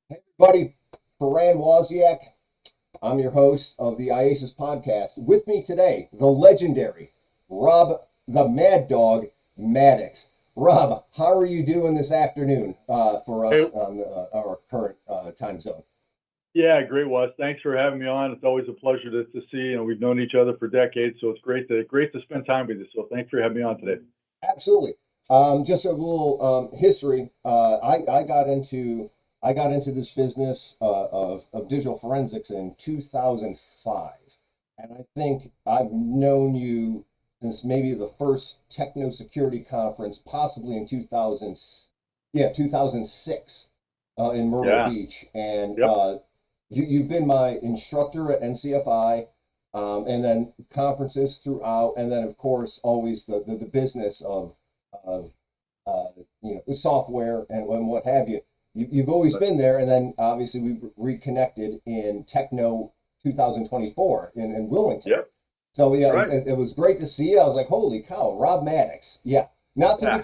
Hey everybody, Farand Wasiak. I'm your host of the IACIS podcast. With me today, the legendary Rob the Mad Dog Maddox. Rob, how are you doing this afternoon for us Hey, on our current time zone? yeah, great, Wes. Thanks for having me on. It's always a pleasure to see. We've known each other for decades, so it's great to spend time with you. So thanks for having me on today. Absolutely. Just a little history. I got into this business of digital forensics in 2005, and I think I've known you since maybe the first techno security conference, possibly in 2000, yeah, 2006, in Myrtle Yeah, Beach, and yep, you've been my instructor at NCFI, and then conferences throughout, and then of course always the business of the software and what have you. You've always been there, and then obviously we reconnected in Techno 2024 in Wilmington. yep, So yeah, right. it was great to see you. I was like, holy cow, Rob Maddox. Yeah, not to be Yeah, he's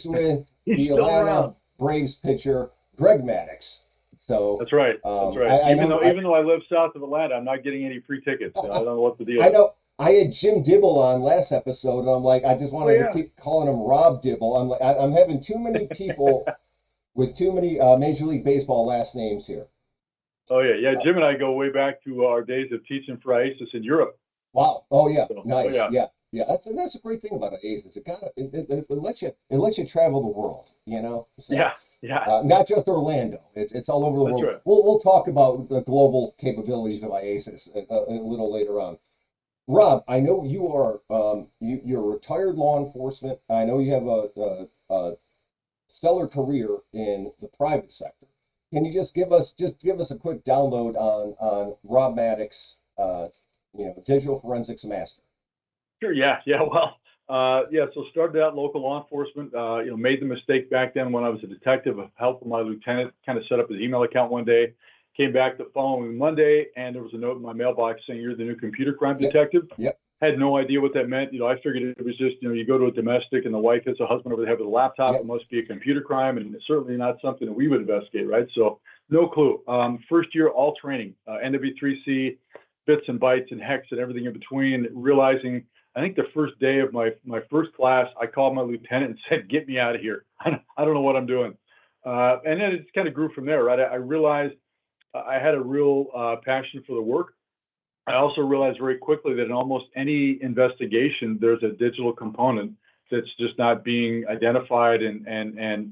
confused with he's the still Atlanta around. Braves pitcher Greg Maddox. So That's right. That's right. I Even know though even though I live south of Atlanta, I'm not getting any free tickets. I don't know what the deal I is. know I had Jim Dibble on last episode, and I'm like, I just Oh wanted to yeah. keep calling him Rob Dibble. I'm like, I'm having too many people with too many Major League Baseball last names here. Oh yeah. Yeah. Uh, Jim and I go way back to our days of teaching for IACIS in Europe. wow. Oh yeah. So oh Nice. yeah. Yeah. Yeah. That's a great thing about Aces. It lets you travel the world. So Yeah. Yeah. not just Orlando. It's all over the That's world. right. We'll talk about the global capabilities of IASIS a little later on. Rob, I know you are you're retired law enforcement. I know you have a stellar career in the private sector. Can you just give us a quick download on Rob Maddox, digital forensics master? Sure. Yeah. Yeah. Well. Yeah. So started out local law enforcement. Made the mistake back then when I was a detective of helping my lieutenant kind of set up his email account one day. Came back the following Monday, and there was a note in my mailbox saying you're the new computer crime Yep. detective. Yep. Had no idea what that meant. I figured it was just you go to a domestic and the wife has a husband over there with a laptop. It Yep. must be a computer crime, and it's certainly not something that we would investigate, right? So no clue. First year, all training, NW3C, bits and bytes and hex and everything in between. Realizing I think the first day of my first class, I called my lieutenant and said, "Get me out of here. I don't know what I'm doing." And then it just kind of grew from there, right? I realized I had a real passion for the work. I also realized very quickly that in almost any investigation, there's a digital component that's just not being identified and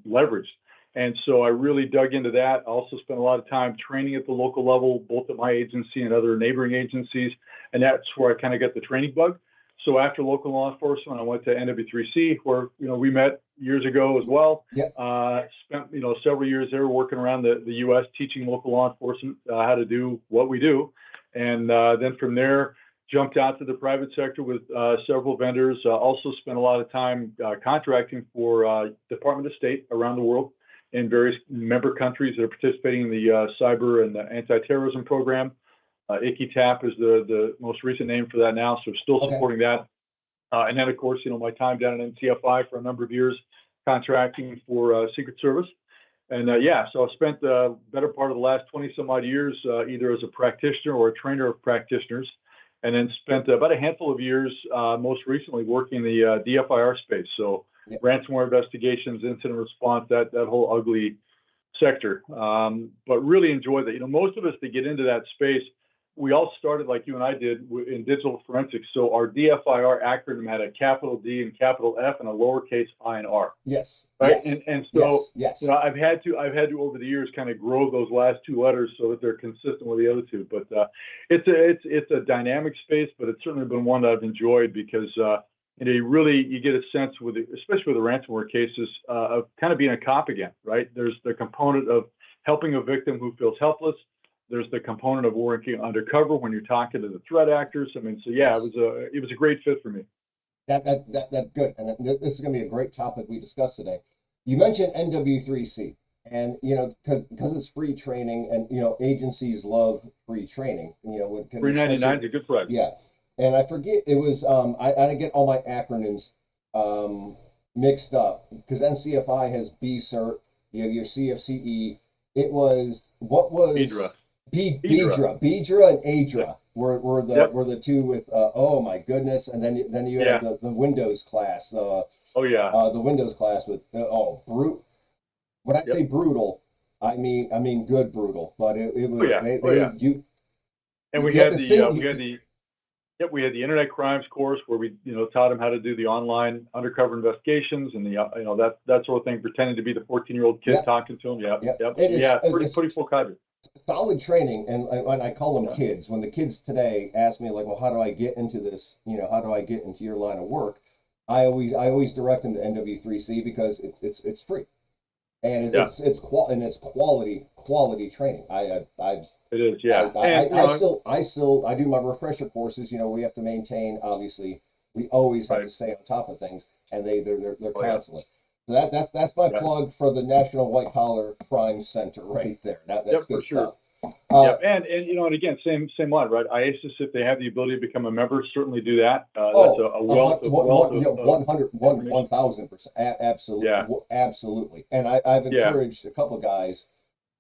leveraged. And so I really dug into that. I also spent a lot of time training at the local level, both at my agency and other neighboring agencies. And that's where I kind of got the training bug. So after local law enforcement, I went to NW3C, where we met years ago as well. Yep. Spent several years there working around the U.S. teaching local law enforcement how to do what we do, and then from there jumped out to the private sector with several vendors. Also spent a lot of time contracting for Department of State around the world in various member countries that are participating in the cyber and the anti-terrorism program. ICITAP is the most recent name for that now, so still Okay. supporting that. And then, of course, my time down at NCFI for a number of years, contracting for Secret Service. And yeah, so I've spent the better part of the last 20 some odd years either as a practitioner or a trainer of practitioners, and then spent about a handful of years, most recently, working in the DFIR space. So Yep. ransomware investigations, incident response, that whole ugly sector. But really enjoy that. Most of us that get into that space, we all started like you and I did in digital forensics. So our DFIR acronym had a capital D and capital F and a lowercase I and R, Yes. right? Yes. And so Yes. Yes. I've had to over the years kind of grow those last two letters so that they're consistent with the other two. But it's a dynamic space, but it's certainly been one that I've enjoyed because you get a sense especially with the ransomware cases of kind of being a cop again, right? There's the component of helping a victim who feels helpless. There's the component of working undercover when you're talking to the threat actors. I mean, so yeah, Yes. it was a great fit for me. That's good, and this is going to be a great topic we discuss today. You mentioned NW3C, and because it's free training, and agencies love free training. $3.99 especially is a good price. yeah, and I forget it was I get all my acronyms mixed up because NCFI has B cert, you have your CFCE. It was what was Idra. Idra. Bedra and Yeah. Adra Yep. were the two with oh my goodness, and then you had Yeah. the Windows class, Oh yeah. the Windows class with oh brute. When I say Yep. brutal, I mean good brutal, but it Oh was yeah. Oh they yeah. And we you have had to think we had the yep, we had the internet crimes course where we, taught them how to do the online undercover investigations and the, that sort of thing, pretending to be the 14-year-old kid yeah talking to them. Yep, yeah yep. it So is yeah, it's pretty full cadre. solid training, and I call them Yeah, kids. When the kids today ask me like, well, how do I get into this? How do I get into your line of work? I always direct them to NW3C because it's free and yeah, it's quality training. it is. Yeah, and I still I do my refresher courses. We have to maintain, obviously, we always have to right. stay on top of things, and they're Oh yeah, constantly. So that's my yeah, plug for the National White Collar Crime Center right there. That's yep, for good sure. stuff. Uh, Yep, and again, same line, right? IACIS, if they have the ability to become a member, certainly do that. That's oh, a wealth you know, of 100, information. 1000%, Yeah, absolutely, absolutely. And I've yeah, encouraged a couple of guys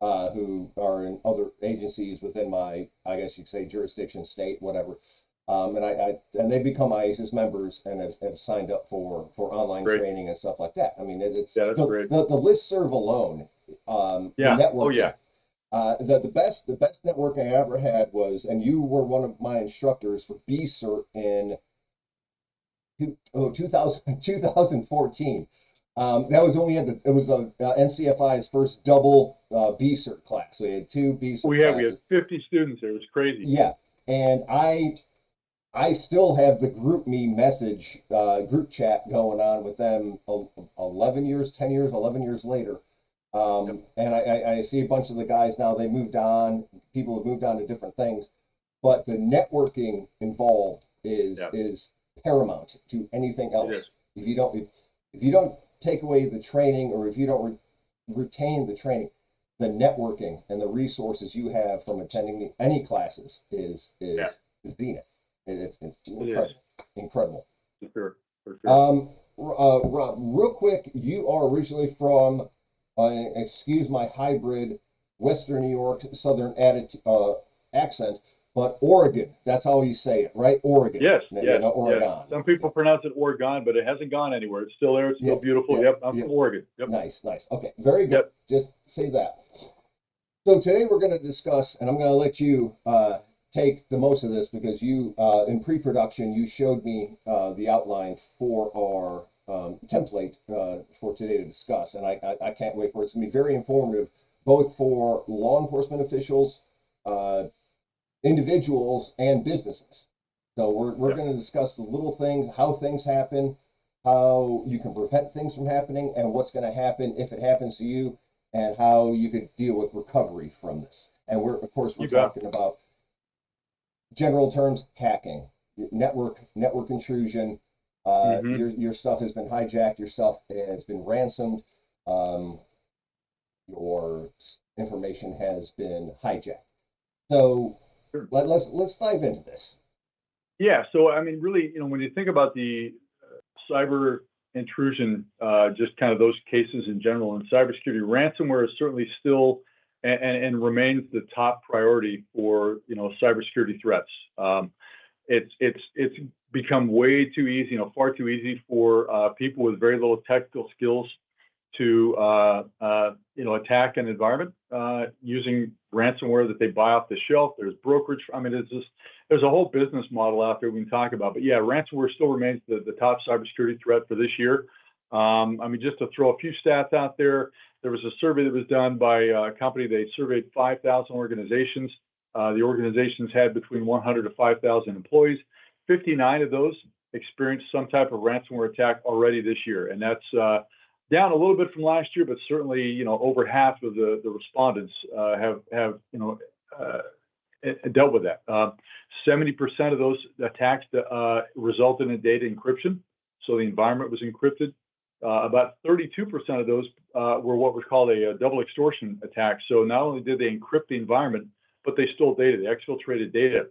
who are in other agencies within my, I guess you could say, jurisdiction, state, whatever. And they become IASIS members and have signed up for online great. training and stuff like that. I mean, it's Yeah, that's great. the listserv alone, the Yeah. Oh networking. yeah. The best networking I ever had was, and you were one of my instructors for BCERT in 2014. That was when we had it was the NCFI's first double BCERT class. So we had two BCERT We had classes. 50 students there. It was crazy. Yeah, and I still have the group me message group chat going on with them 11 years, 10 years, 11 years later. Yep. And I see a bunch of the guys now, they moved on, people have moved on to different things, but the networking involved Yeah. is paramount to anything It else. is. If you don't take away the training, or if you don't retain the training, the networking and the resources you have from attending any classes is Yeah. zenith. It's It is. incredible. For sure. For sure. Rob, real quick, you are originally from, excuse my hybrid Western New York Southern accent, but Oregon. That's how you say it, right? Oregon. Yes. No, Yes. no, Yes. Oregon. Some people pronounce it Oregon, but it hasn't gone anywhere. It's still there. It's still Yep, beautiful. yep, Yep. I'm yep. from Oregon. Yep. Nice, nice. Okay, very good. Yep. Just say that. So today we're going to discuss, and I'm going to let you take the most of this because you, in pre-production, you showed me the outline for our template for today to discuss, and I can't wait for it. It's going to be very informative, both for law enforcement officials, individuals, and businesses. So we're Yep. going to discuss the little things, how things happen, how you can prevent things from happening, and what's going to happen if it happens to you, and how you could deal with recovery from this. And we're You bet. talking about general terms, hacking, network intrusion. Mm-hmm. Your stuff has been hijacked. Your stuff has been ransomed. Your information has been hijacked. So Sure. let's dive into this. Yeah. So, I mean, really, when you think about the cyber intrusion, just kind of those cases in general, and cybersecurity, ransomware is certainly still and remains the top priority for cybersecurity threats. It's become way too easy, far too easy for people with very little technical skills to attack an environment using ransomware that they buy off the shelf. There's brokerage. I mean, there's a whole business model out there we can talk about. But yeah, ransomware still remains the top cybersecurity threat for this year. I mean, just to throw a few stats out there, there was a survey that was done by a company. They surveyed 5,000 organizations. The organizations had between 100 to 5,000 employees. 59 of those experienced some type of ransomware attack already this year, and that's down a little bit from last year, but certainly over half of the respondents have dealt with that. 70% of those attacks resulted in data encryption, so the environment was encrypted. About 32% of those were what was called a double extortion attack. So not only did they encrypt the environment, but they stole data, they exfiltrated data.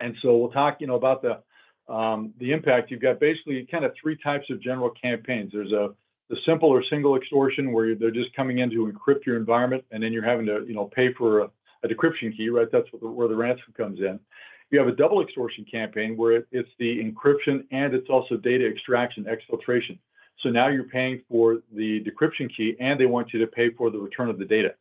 And so we'll talk, about the impact. You've got basically kind of three types of general campaigns. There's a the simple or single extortion where they're just coming in to encrypt your environment, and then you're having to, pay for a decryption key, right? That's where the ransom comes in. You have a double extortion campaign where it's the encryption and it's also data extraction, exfiltration. So now you're paying for the decryption key, and they want you to pay for the return of the data.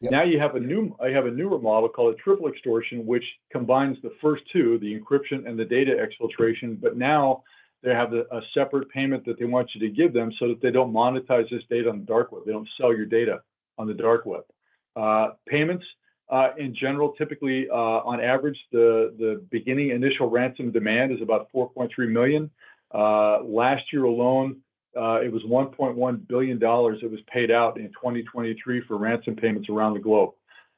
Yep. Now I have a newer model called a triple extortion, which combines the first two, the encryption and the data exfiltration, but now they have a separate payment that they want you to give them so that they don't monetize this data on the dark web. They don't sell your data on the dark web. Payments, in general, typically, on average, the beginning initial ransom demand is about 4.3 million. Last year alone, it was $1.1 billion that was paid out in 2023 for ransom payments around the globe.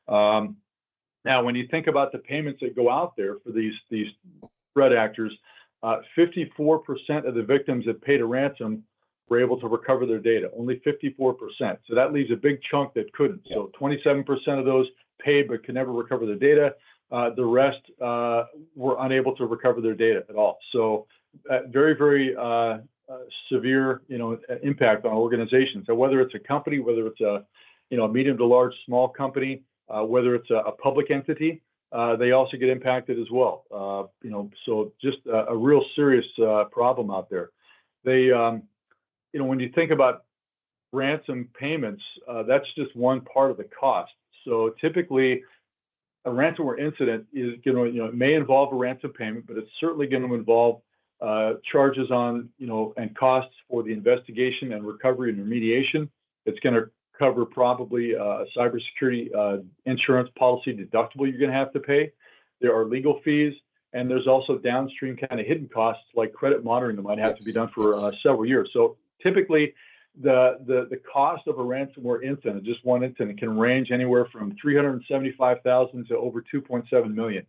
Now, when you think about the payments that go out there for these threat actors, 54% of the victims that paid a ransom were able to recover their data, only 54%. So that leaves a big chunk that couldn't. So 27% of those paid but could never recover their data. The rest were unable to recover their data at all. So very, very severe, impact on organizations. So whether it's a company, whether it's a medium to large, small company, whether it's a public entity, they also get impacted as well. So just a real serious problem out there. They, when you think about ransom payments, that's just one part of the cost. So typically, a ransomware incident is it may involve a ransom payment, but it's certainly going to involve charges on, and costs for the investigation and recovery and remediation. It's going to cover probably a cybersecurity insurance policy deductible you're going to have to pay. There are legal fees, and there's also downstream kind of hidden costs like credit monitoring that might have to be done for several years. So typically, the cost of a ransomware incident, just one incident, can range anywhere from $375,000 to over $2.7 million.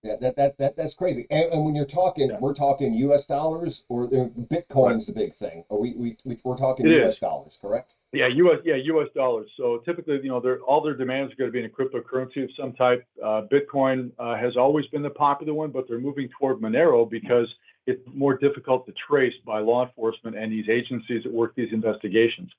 Yeah, that's crazy. And when you're talking, we're talking U.S. dollars, or Bitcoin's the big thing. Or we're talking U.S. dollars, correct? Yeah, U.S. dollars. So typically, all their demands are going to be in a cryptocurrency of some type. Bitcoin has always been the popular one, but they're moving toward Monero because it's more difficult to trace by law enforcement and these agencies that work these investigations.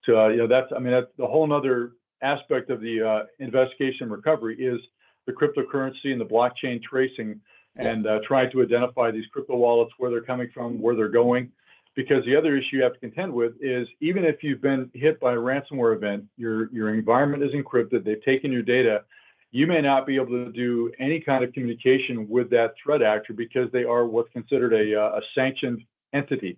So that's the whole nother aspect of the investigation recovery is the cryptocurrency and the blockchain tracing and trying to identify these crypto wallets, where they're coming from, where they're going. Because the other issue you have to contend with is, even if you've been hit by a ransomware event, your environment is encrypted, they've taken your data, you may not be able to do any kind of communication with that threat actor because they are what's considered a sanctioned entity.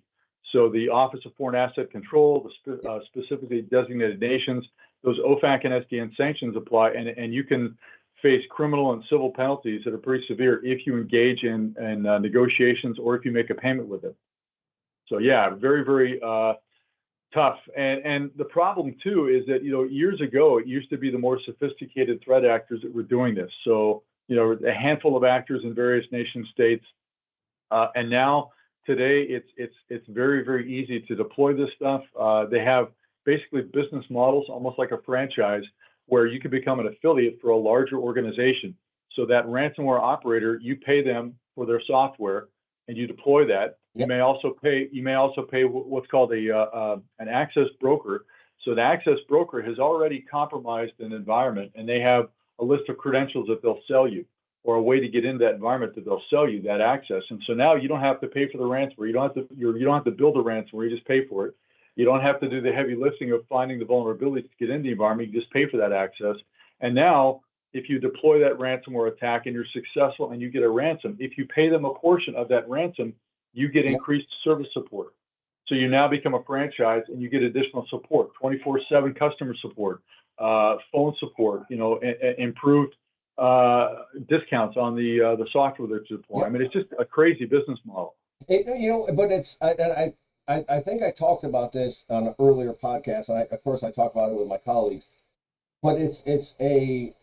So the Office of Foreign Asset Control, the specifically designated nations, those OFAC and SDN sanctions apply, and you can face criminal and civil penalties that are pretty severe if you engage in negotiations or if you make a payment with it. So yeah, very, very tough. And the problem too is that, years ago, it used to be the more sophisticated threat actors that were doing this. So, a handful of actors in various nation states. And now today it's very, very easy to deploy this stuff. They have basically business models, almost like a franchise, where you can become an affiliate for a larger organization. So that ransomware operator, you pay them for their software and you deploy that. You may also pay what's called an access broker. So the access broker has already compromised an environment, and they have a list of credentials that they'll sell you, or a way to get into that environment that they'll sell you that access. And so now you don't have to pay for the ransomware. You don't have to build a ransomware. You just pay for it. You don't have to do the heavy lifting of finding the vulnerabilities to get in the environment. You just pay for that access. And now, if you deploy that ransomware attack and you're successful and you get a ransom, if you pay them a portion of that ransom, you get increased service support. So you now become a franchise and you get additional support, 24/7 customer support, phone support, improved discounts on the software that you deploy. I mean, it's just a crazy business model. But it's I think I talked about this on an earlier podcast, and of course I talk about it with my colleagues. But it's a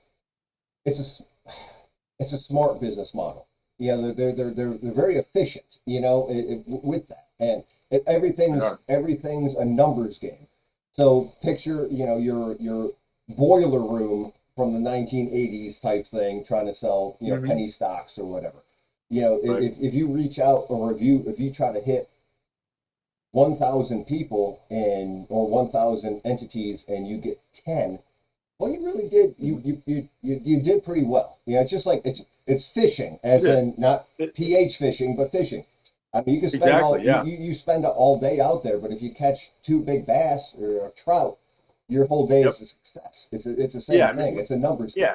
smart business model. They're very efficient, with that, and everything's a numbers game. So picture, your boiler room from the 1980s type thing, trying to sell, penny stocks or whatever. If you reach out, or if you try to hit 1,000 people and or 1,000 entities and you get 10, well, you really did you did pretty well. It's just like it's fishing, as Yeah. in not It, pH fishing, but fishing. I mean, you can spend exactly. Yeah. you spend all day out there, but if you catch two big bass or a trout, your whole day is Yep. a success. It's the Yeah. same I mean, thing. It's a numbers game. yeah,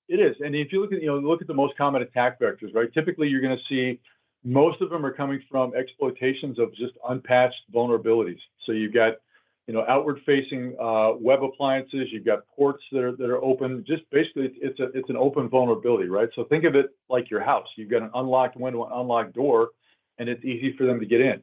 it is. And if you look at, look at the most common attack vectors, right? Typically, you're going to see most of them are coming from exploitations of just unpatched vulnerabilities. So you've got, outward-facing web appliances. You've got ports that are open. Just basically, it's an open vulnerability, right? So think of it like your house. You've got an unlocked window, an unlocked door, and it's easy for them to get in.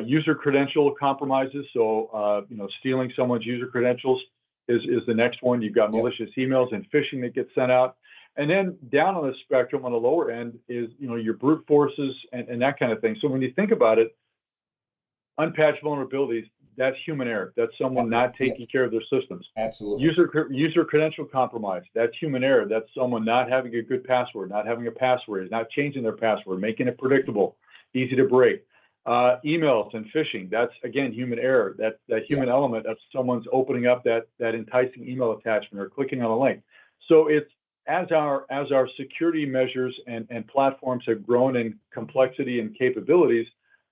User credential compromises. So stealing someone's user credentials is the next one. You've got Yep. malicious emails and phishing that get sent out. And then down on the spectrum on the lower end is, your brute forces and that kind of thing. So when you think about it, unpatched vulnerabilities, that's human error. That's someone not Yeah, taking care of their systems. absolutely. User credential compromise, that's human error. That's someone not having a good password, not having a password, not changing their password, making it predictable, easy to break. Emails and phishing, that's again human error. That Yeah. human element of someone's opening up that enticing email attachment or clicking on a link. So it's as our security measures and platforms have grown in complexity and capabilities,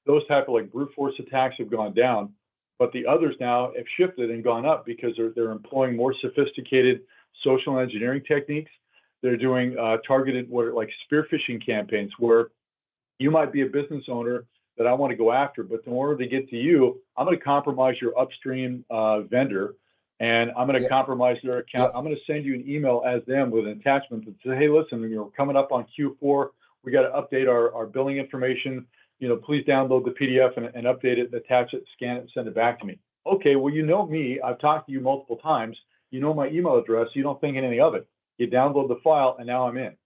those type of like brute force attacks have gone down, but the others now have shifted and gone up because they're employing more sophisticated social engineering techniques. They're doing targeted like spear phishing campaigns where you might be a business owner that I want to go after, but in order to get to you, I'm going to compromise your upstream vendor, and I'm going to Yeah. compromise their account. Yeah. I'm going to send you an email as them with an attachment that says, hey, listen, coming up on Q4, we got to update our billing information. Please download the PDF and update it, attach it, scan it, and send it back to me. Okay, well, you know me. I've talked to you multiple times. You know my email address. You don't think anything of it. You download the file, and now I'm in.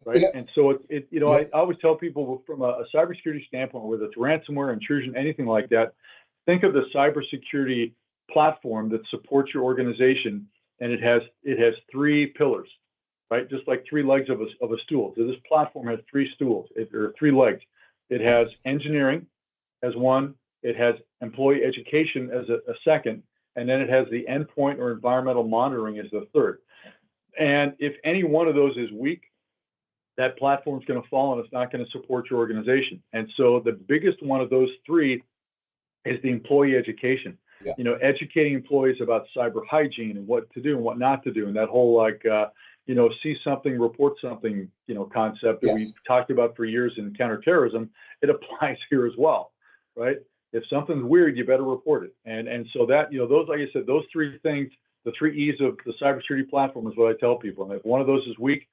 Right. Yeah. And so Yeah. I always tell people from a cybersecurity standpoint, whether it's ransomware, intrusion, anything like that, think of the cybersecurity platform that supports your organization, and it has three pillars, right? Just like three legs of a stool. So this platform has three stools, or three legs. It has engineering as one, it has employee education as a second, and then it has the endpoint or environmental monitoring as the third. And if any one of those is weak, that platform is going to fall and it's not going to support your organization. And so the biggest one of those three is the employee education. Yeah. Educating employees about cyber hygiene and what to do and what not to do, and that whole see something, report something, concept that Yes. we've talked about for years in counterterrorism. It applies here as well, right? If something's weird, you better report it. And so that those, like I said, those three things, the three E's of the cybersecurity platform is what I tell people. And if one of those is weak,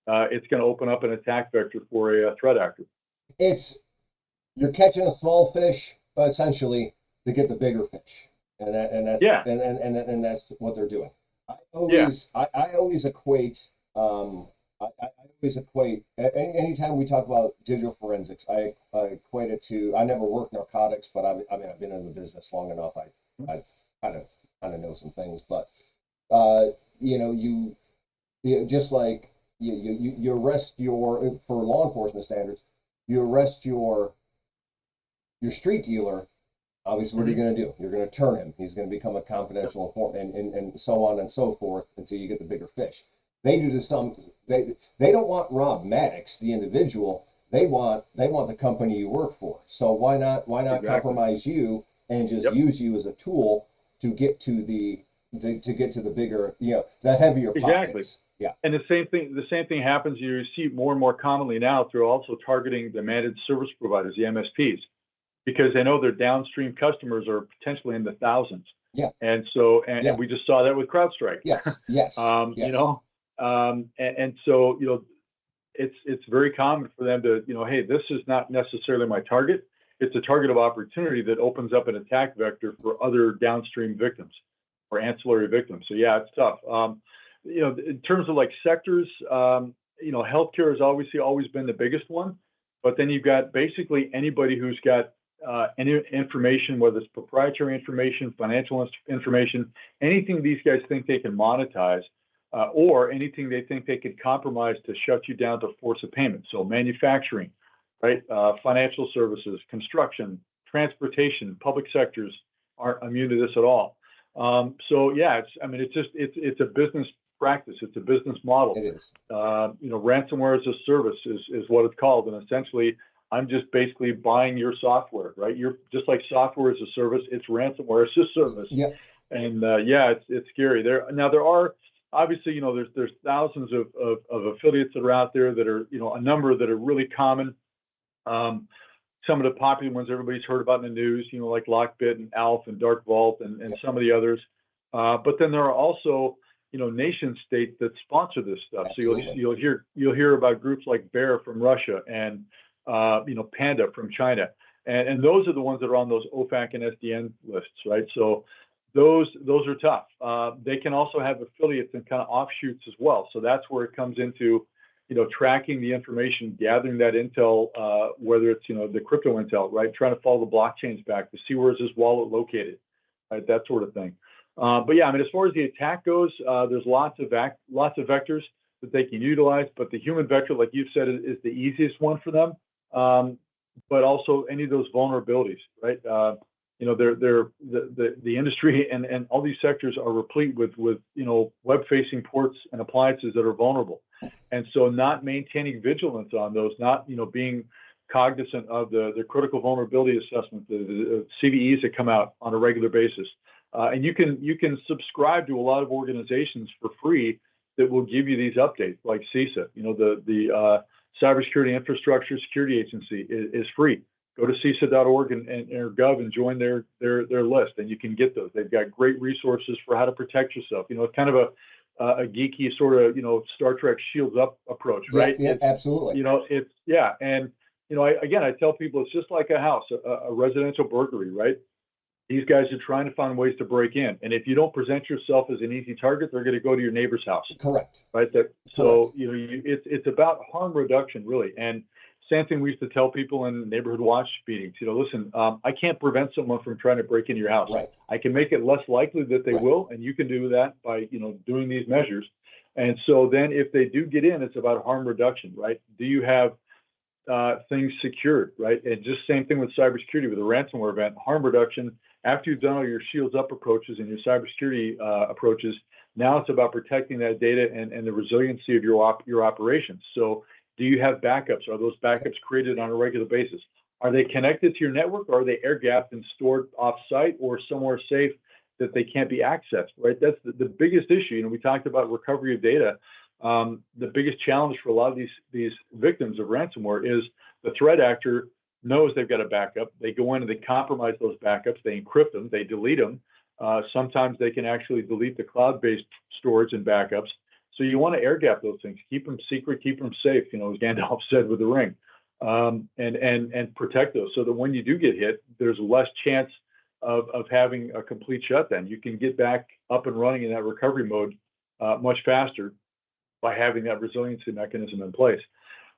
it's going to open up an attack vector for a threat actor. You're catching a small fish essentially to get the bigger fish, Yeah. And that's what they're doing. Yeah. I always equate anytime we talk about digital forensics, I equate it to, I never worked narcotics, but I've been in the business long enough. I kind of know some things, but you just like you arrest for law enforcement standards, you arrest your street dealer. Obviously, what are you going to do? You're going to turn him. He's going to become a confidential informant, and so on and so forth until you get the bigger fish. They do this. They don't want Rob Maddox, the individual. They want the company you work for. So why not Exactly. compromise you and just use you as a tool to get to the bigger, the heavier Exactly. pockets. Yeah. And the same thing happens. You see more and more commonly now through also targeting the managed service providers, the MSPs, because they know their downstream customers are potentially in the thousands. Yeah. And so, and we just saw that with CrowdStrike. Yes. Yes. Yes. And so, it's very common for them to, hey, this is not necessarily my target. It's a target of opportunity that opens up an attack vector for other downstream victims or ancillary victims. So yeah, it's tough. In terms of like sectors, healthcare has obviously always been the biggest one, but then you've got basically anybody who's got any information, whether it's proprietary information, financial information, anything these guys think they can monetize, or anything they think they could compromise to shut you down to force a payment. So manufacturing, right? Financial services, construction, transportation, public sectors aren't immune to this at all. So yeah, it's a business practice. It's a business model. It is. Ransomware as a service is what it's called. And essentially, I'm just basically buying your software, right? You're just like software as a service. It's ransomware as a service. Yeah. And it's scary. There are obviously, there's thousands of affiliates that are out there that are, a number that are really common. Some of the popular ones everybody's heard about in the news, like Lockbit and Alf and Dark Vault and some of the others. But then there are also, nation states that sponsor this stuff. Absolutely. So you'll hear about groups like Bear from Russia and Panda from China, and those are the ones that are on those OFAC and SDN lists, right? So those are tough. They can also have affiliates and kind of offshoots as well. So that's where it comes into, tracking the information, gathering that intel, whether it's, the crypto intel, right? Trying to follow the blockchains back to see where's this wallet located, right? That sort of thing. But yeah, as far as the attack goes, there's lots of vectors that they can utilize, but the human vector, like you've said, is the easiest one for them. But also any of those vulnerabilities, right? The industry and all these sectors are replete with web-facing ports and appliances that are vulnerable, and so not maintaining vigilance on those, not being cognizant of the critical vulnerability assessment, the CVEs that come out on a regular basis, and you can subscribe to a lot of organizations for free that will give you these updates, like CISA, the Cybersecurity Infrastructure Security Agency is free. Go to CISA.org and gov and join their list, and you can get those. They've got great resources for how to protect yourself. It's kind of a geeky sort of Star Trek Shields Up approach, right? Yeah, absolutely. I tell people it's just like a house, a residential burglary, right? These guys are trying to find ways to break in, and if you don't present yourself as an easy target, they're going to go to your neighbor's house. Correct. Right. So it's about harm reduction, really. And same thing we used to tell people in neighborhood watch meetings. Listen, I can't prevent someone from trying to break into your house. Right. I can make it less likely that they will, and you can do that by doing these measures. And so then if they do get in, it's about harm reduction, right? Do you have things secured, right? And just same thing with cybersecurity with a ransomware event, harm reduction. After you've done all your shields up approaches and your cybersecurity approaches, now it's about protecting that data and the resiliency of your operations. So do you have backups? Are those backups created on a regular basis? Are they connected to your network, or are they air gapped and stored off-site or somewhere safe that they can't be accessed, right? That's the biggest issue. We talked about recovery of data. The biggest challenge for a lot of these victims of ransomware is the threat actor knows they've got a backup. They go in and they compromise those backups. They encrypt them. They delete them. Sometimes they can actually delete the cloud-based storage and backups. So you want to air gap those things, keep them secret, keep them safe, as Gandalf said with the ring, and protect those so that when you do get hit, there's less chance of having a complete shutdown. You can get back up and running in that recovery mode much faster by having that resiliency mechanism in place.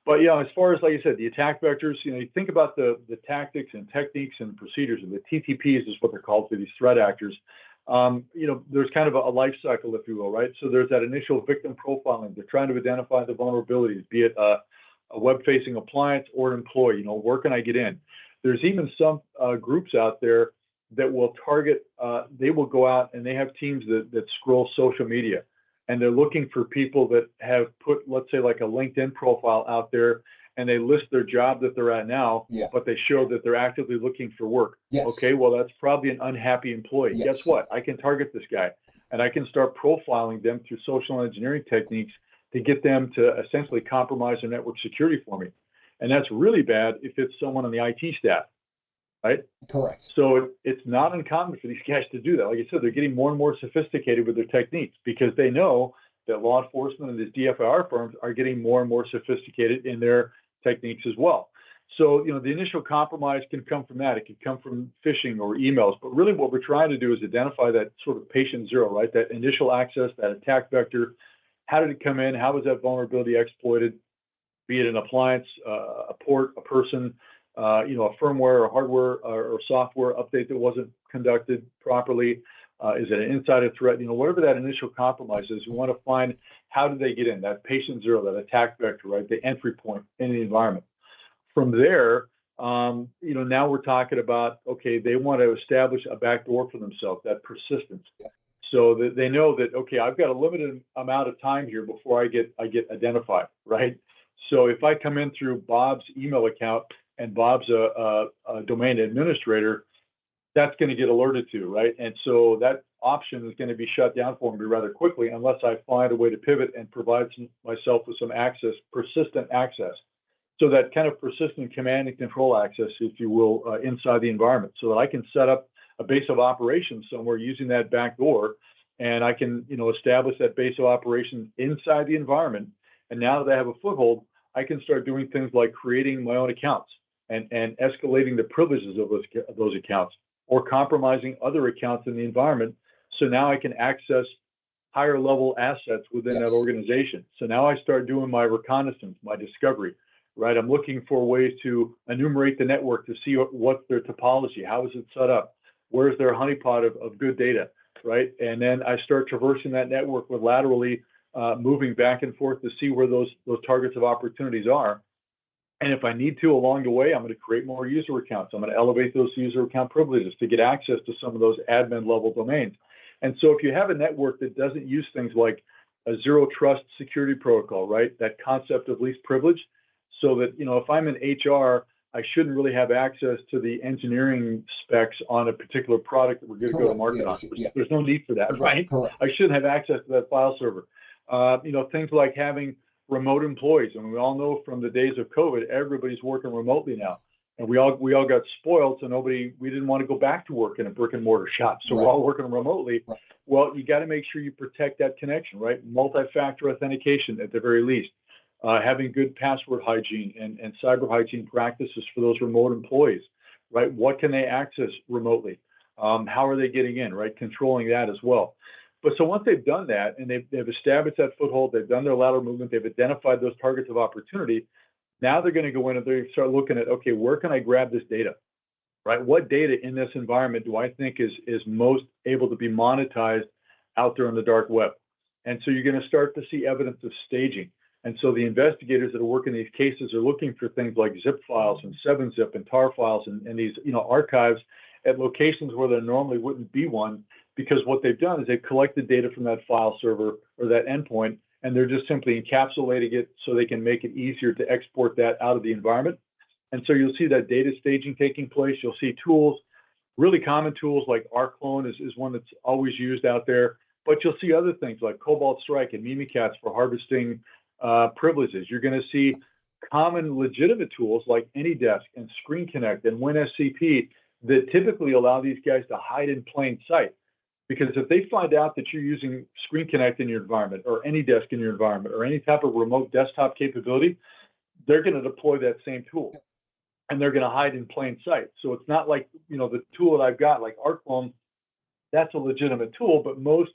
But as far as, like I said, the attack vectors, you think about the tactics and techniques and procedures, and the TTPs is what they're called for these threat actors. There's kind of a life cycle, if you will, right? So there's that initial victim profiling. They're trying to identify the vulnerabilities, be it a web-facing appliance or an employee. Where can I get in? There's even some groups out there that will target. They will go out and they have teams that scroll social media, and they're looking for people that have put, let's say, like a LinkedIn profile out there, and they list their job that they're at now, but they show that they're actively looking for work. Yes. Okay, well, that's probably an unhappy employee. Yes. Guess what? I can target this guy, and I can start profiling them through social engineering techniques to get them to essentially compromise their network security for me. And that's really bad if it's someone on the IT staff, right? Correct. So it's not uncommon for these guys to do that. Like I said, they're getting more and more sophisticated with their techniques because they know that law enforcement and these DFIR firms are getting more and more sophisticated in their techniques as well. So, the initial compromise can come from that. It can come from phishing or emails. But really what we're trying to do is identify that sort of patient zero, right? That initial access, that attack vector. How did it come in? How was that vulnerability exploited? Be it an appliance, a port, a person, a firmware or hardware or software update that wasn't conducted properly. Is it an insider threat? Whatever that initial compromise is, we want to find how did they get in, that patient zero, that attack vector, right? The entry point in the environment. From there, Now we're talking about, okay, they want to establish a backdoor for themselves, that persistence. Yeah. So that they know that, okay, I've got a limited amount of time here before I get identified, right? So if I come in through Bob's email account and Bob's a domain administrator, that's going to get alerted to, right? And so that option is going to be shut down for me rather quickly unless I find a way to pivot and provide myself with some access, persistent access. So that kind of persistent command and control access, if you will, inside the environment, so that I can set up a base of operations somewhere using that back door, and I can, establish that base of operations inside the environment. And now that I have a foothold, I can start doing things like creating my own accounts and escalating the privileges of those accounts, or compromising other accounts in the environment. So now I can access higher level assets within that organization. So now I start doing my reconnaissance, my discovery, right? I'm looking for ways to enumerate the network to see what's their topology, how is it set up, where's their honeypot of good data, right? And then I start traversing that network with laterally moving back and forth to see where those targets of opportunities are. And if I need to along the way, I'm going to create more user accounts. I'm going to elevate those user account privileges to get access to some of those admin level domains. And so if you have a network that doesn't use things like a zero trust security protocol, right? That concept of least privilege, so that, if I'm in HR, I shouldn't really have access to the engineering specs on a particular product that we're going to go to market on. There's no need for that, right? Correct. I shouldn't have access to that file server. Things like having remote employees. And we all know from the days of COVID, everybody's working remotely now. And we all got spoiled, so we didn't want to go back to work in a brick and mortar shop. So we're all working remotely. Right. Well, you got to make sure you protect that connection, right? Multi-factor authentication at the very least. Having good password hygiene and cyber hygiene practices for those remote employees, right? What can they access remotely? How are they getting in, right? Controlling that as well. But so once they've done that and they've established that foothold, they've done their lateral movement, they've identified those targets of opportunity, now they're going to go in and they start looking at, okay, where can I grab this data, right? What data in this environment do I think is most able to be monetized out there on the dark web? And so you're going to start to see evidence of staging. And so the investigators that are working these cases are looking for things like zip files and 7-zip and tar files and these archives at locations where there normally wouldn't be one, because what they've done is they've collected data from that file server or that endpoint, and they're just simply encapsulating it so they can make it easier to export that out of the environment. And so you'll see that data staging taking place. You'll see tools, really common tools like rclone is one that's always used out there, but you'll see other things like Cobalt Strike and Mimikatz for harvesting privileges. You're going to see common legitimate tools like AnyDesk and Screen Connect and WinSCP that typically allow these guys to hide in plain sight. Because if they find out that you're using Screen Connect in your environment or AnyDesk in your environment or any type of remote desktop capability, they're going to deploy that same tool and they're going to hide in plain sight. So it's not like, the tool that I've got, like rclone, that's a legitimate tool, but most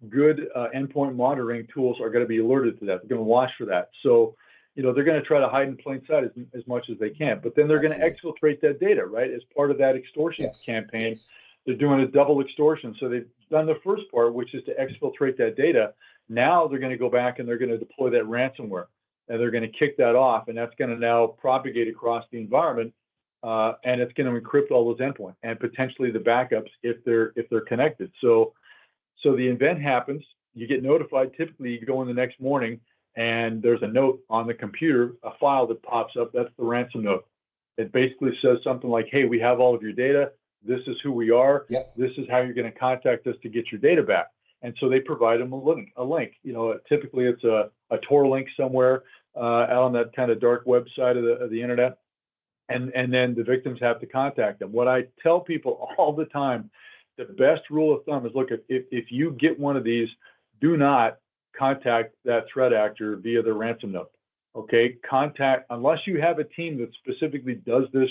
good endpoint monitoring tools are going to be alerted to that. They're going to watch for that. So, they're going to try to hide in plain sight as much as they can, but then they're going to exfiltrate that data, right? As part of that extortion campaign, they're doing a double extortion. So they've done the first part, which is to exfiltrate that data. Now they're going to go back and they're going to deploy that ransomware, and they're going to kick that off, and that's going to now propagate across the environment, and it's going to encrypt all those endpoints and potentially the backups if they're connected. So the event happens, you get notified. Typically, you go in the next morning, and there's a note on the computer, a file that pops up. That's the ransom note. It basically says something like, "Hey, we have all of your data. This is who we are. Yep. This is how you're going to contact us to get your data back." And so they provide them a link. Typically it's a Tor link somewhere out on that kind of dark website of the internet, and then the victims have to contact them. What I tell people all the time, the best rule of thumb is, look, if you get one of these, do not contact that threat actor via the ransom note. Okay, unless you have a team that specifically does this,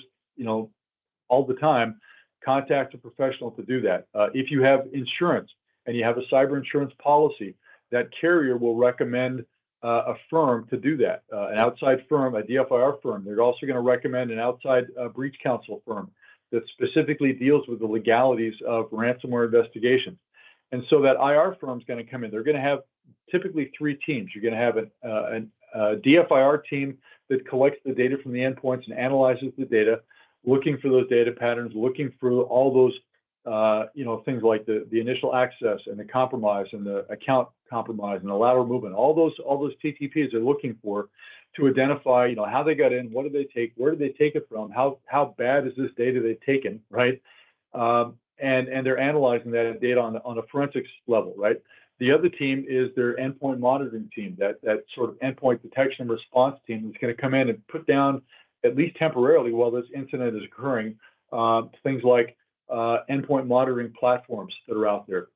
all the time. Contact a professional to do that. If you have insurance and you have a cyber insurance policy, that carrier will recommend a firm to do that, an outside firm, a DFIR firm. They're also going to recommend an outside breach counsel firm that specifically deals with the legalities of ransomware investigations. And so that IR firm is going to come in. They're going to have typically 3 teams. You're going to have a DFIR team that collects the data from the endpoints and analyzes the data, looking for those data patterns, looking for all those things like the initial access and the compromise and the account compromise and the lateral movement, all those TTPs they're looking for to identify, how they got in, what did they take, where did they take it from, how bad is this data they've taken, right? And they're analyzing that data on a forensics level, right? The other team is their endpoint monitoring team, that sort of endpoint detection and response team that's going to come in and put down, at least temporarily while this incident is occurring, things like endpoint monitoring platforms that are out there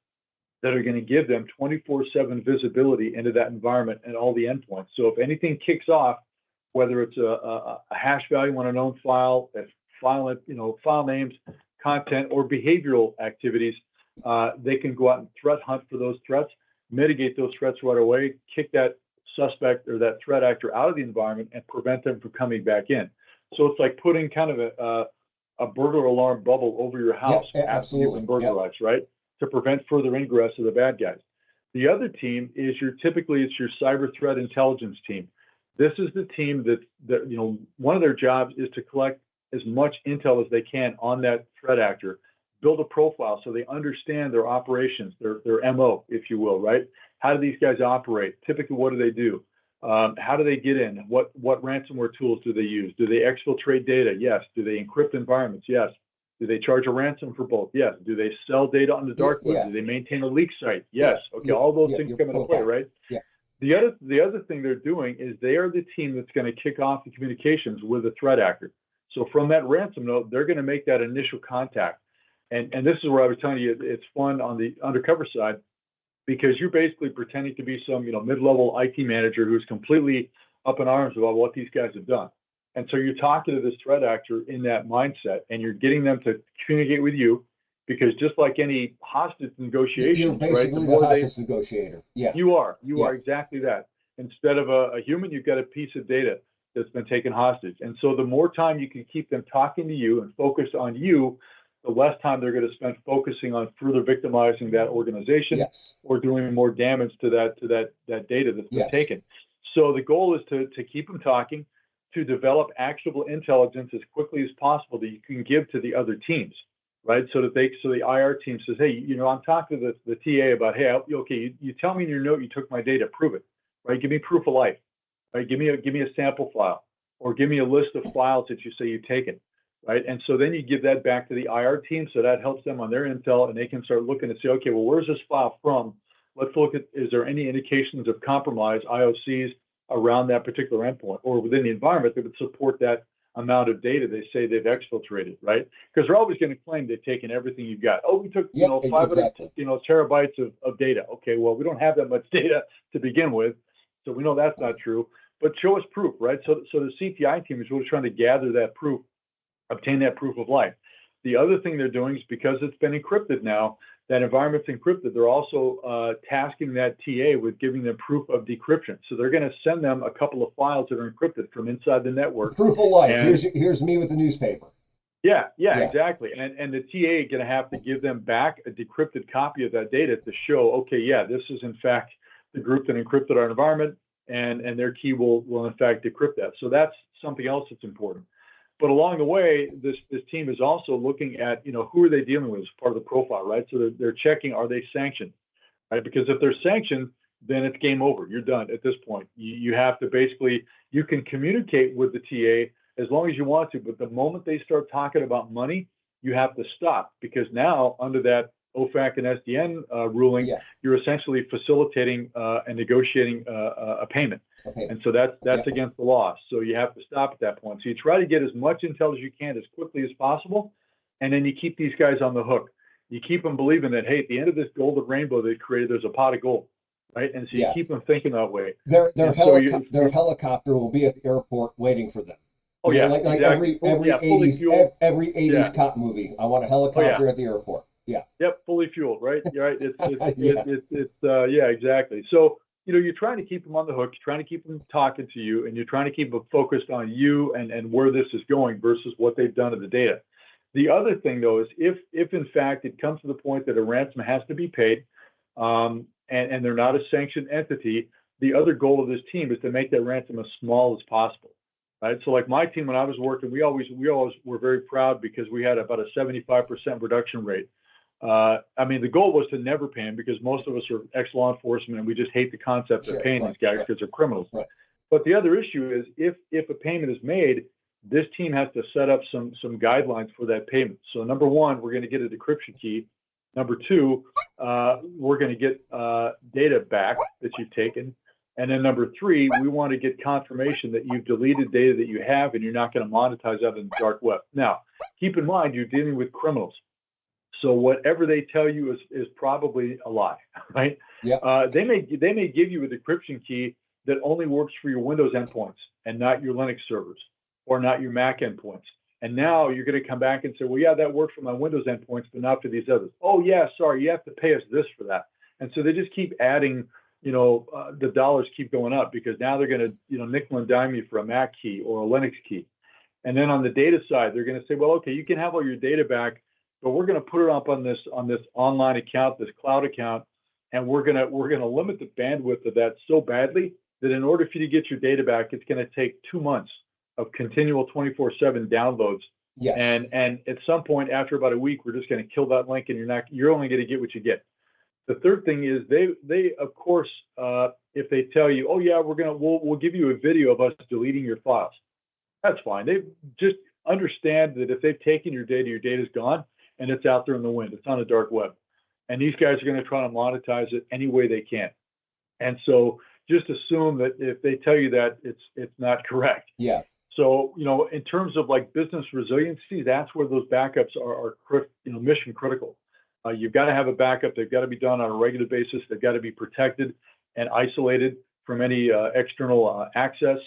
that are going to give them 24/7 visibility into that environment and all the endpoints. So if anything kicks off, whether it's a hash value on a known file, file names, content, or behavioral activities, they can go out and threat hunt for those threats, mitigate those threats right away, kick that suspect or that threat actor out of the environment and prevent them from coming back in. So it's like putting kind of a burglar alarm bubble over your house after you've been burglarized, right? To prevent further ingress of the bad guys. The other team is your cyber threat intelligence team. This is the team that one of their jobs is to collect as much intel as they can on that threat actor, build a profile so they understand their operations, their MO, if you will, right? How do these guys operate? Typically, what do they do? How do they get in? What ransomware tools do they use? Do they exfiltrate data? Yes. Do they encrypt environments? Yes. Do they charge a ransom for both? Yes. Do they sell data on the dark web? Yeah. Do they maintain a leak site? Yes. Okay, all those things come into play, right? Yeah. The other thing they're doing is they are the team that's going to kick off the communications with the threat actor. So from that ransom note, they're going to make that initial contact. And this is where I was telling you it's fun on the undercover side, because you're basically pretending to be some mid-level IT manager who's completely up in arms about what these guys have done. And so you're talking to this threat actor in that mindset, and you're getting them to communicate with you, because just like any hostage negotiations, you're basically right, the hostage negotiator. Yeah. You are exactly that. Instead of a human, you've got a piece of data that's been taken hostage. And so the more time you can keep them talking to you and focused on you, the less time they're going to spend focusing on further victimizing that organization or doing more damage to that data that's been taken. So the goal is to keep them talking, to develop actionable intelligence as quickly as possible that you can give to the other teams, right? So the IR team says, hey, I'm talking to the TA about, hey, okay, you tell me in your note you took my data, prove it, right? Give me proof of life, right? Give me a sample file, or give me a list of files that you say you've taken. Right. And so then you give that back to the IR team. So that helps them on their intel, and they can start looking and say, okay, well, where's this file from? Let's look at, is there any indications of compromise, IOCs, around that particular endpoint or within the environment that would support that amount of data they say they've exfiltrated, right? Because they're always going to claim they've taken everything you've got. Oh, we took 500 terabytes of data. Okay, well, we don't have that much data to begin with, so we know that's not true. But show us proof, right? So the CTI team is really trying to gather that proof, obtain that proof of life. The other thing they're doing is, because it's been encrypted now, that environment's encrypted, they're also tasking that TA with giving them proof of decryption. So they're going to send them a couple of files that are encrypted from inside the network. Proof of life. Here's me with the newspaper. Yeah, exactly. And the TA is going to have to give them back a decrypted copy of that data to show, okay, yeah, this is in fact the group that encrypted our environment, and their key will in fact decrypt that. So that's something else that's important. But along the way, this team is also looking at, who are they dealing with as part of the profile, right? So they're checking, are they sanctioned, right? Because if they're sanctioned, then it's game over. You're done at this point. You have to basically, you can communicate with the TA as long as you want to, but the moment they start talking about money, you have to stop, because now under that OFAC and SDN ruling, you're essentially facilitating and negotiating a payment. Okay. And so that's against the law. So you have to stop at that point. So you try to get as much intel as you can as quickly as possible, and then you keep these guys on the hook. You keep them believing that, hey, at the end of this golden rainbow they created, there's a pot of gold, right? And so you keep them thinking that way. Their helicopter will be at the airport waiting for them. Oh yeah, like exactly. every 80s cop movie. I want a helicopter at the airport. Yeah. Yep, fully fueled, right? You're right. It's exactly. So you're trying to keep them on the hook, you're trying to keep them talking to you, and you're trying to keep them focused on you and where this is going versus what they've done to the data. The other thing, though, is if in fact it comes to the point that a ransom has to be paid, and they're not a sanctioned entity, the other goal of this team is to make that ransom as small as possible. right? So like my team, when I was working, we always were very proud because we had about a 75% reduction rate. I mean, the goal was to never pay them because most of us are ex-law enforcement and we just hate the concept of paying these guys because they're criminals. Right. But the other issue is if a payment is made, this team has to set up some guidelines for that payment. So number one, we're going to get a decryption key. Number two, we're going to get data back that you've taken. And then number three, we want to get confirmation that you've deleted data that you have and you're not going to monetize that in the dark web. Now, keep in mind, you're dealing with criminals. So whatever they tell you is probably a lie, right? Yeah. They may give you a decryption key that only works for your Windows endpoints and not your Linux servers or not your Mac endpoints. And now you're going to come back and say, well, yeah, that worked for my Windows endpoints, but not for these others. Oh, yeah, sorry, you have to pay us this for that. And so they just keep adding, the dollars keep going up because now they're going to, nickel and dime you for a Mac key or a Linux key. And then on the data side, they're going to say, well, okay, you can have all your data back, but we're going to put it up on this online account, this cloud account, and we're going to limit the bandwidth of that so badly that in order for you to get your data back, it's going to take 2 months of continual 24/7 downloads. Yes. And at some point after about a week, we're just going to kill that link, and you're only going to get what you get. The third thing is they of course, if they tell you, oh yeah, we'll give you a video of us deleting your files. That's fine. They just understand that if they've taken your data's gone and it's out there in the wind. It's on the dark web. And these guys are going to try to monetize it any way they can. And so just assume that if they tell you that, it's not correct. Yeah. So, in terms of like business resiliency, that's where those backups are mission critical. You've got to have a backup. They've got to be done on a regular basis. They've got to be protected and isolated from any external access.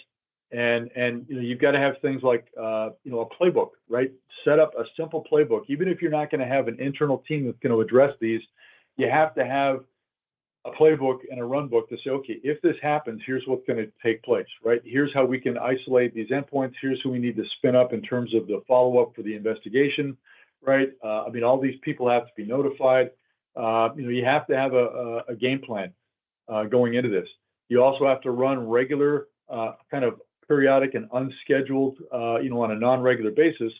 And you've got to have things like a playbook, right? Set up a simple playbook. Even if you're not going to have an internal team that's going to address these, you have to have a playbook and a run book to say, okay, if this happens, here's what's going to take place, right? Here's how we can isolate these endpoints. Here's who we need to spin up in terms of the follow-up for the investigation, right? All these people have to be notified. You have to have a game plan going into this. You also have to run regular kind of periodic and unscheduled, on a non-regular basis,